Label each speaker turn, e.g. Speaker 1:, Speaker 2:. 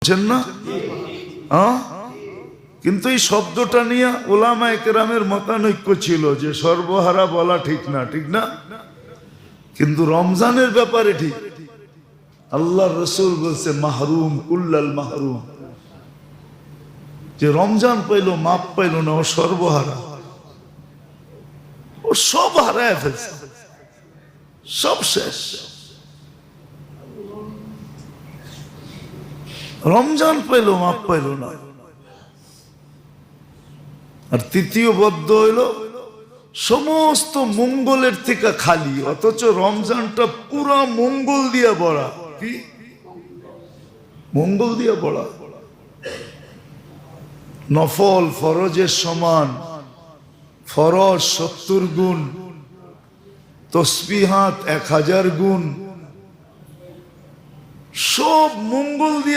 Speaker 1: বুঝছেন না? কিন্তু এই শব্দটা নিয়ে উলামায়ে কেরামের মতানৈক্য ছিল যে সর্বহারা বলা ঠিক না, ঠিক না? কিন্তু রমজানের ব্যাপারে ঠিক। আল্লাহর রাসূল বলছে মাহরুম কুল্লাল মাহরুম, যে রমজান পাইলো মাপ পাইলো না, ও সর্বহারা, ও সব হারায় ফেলছে, সব শেষ। রমজান পাইলো মাপ পাইলো না। আর তৃতীয় বদ্ধ হইল সমস্ত মঙ্গলের থেকে খালি, অথচ রমজানটা পুরা মঙ্গল দিয়া ভরা। কি মঙ্গল দিয়া ভরা? নফল ফরজের সমান, ফরজ 70 গুণ, তসবিহাত 1000 গুণ, সব মঙ্গল দিয়া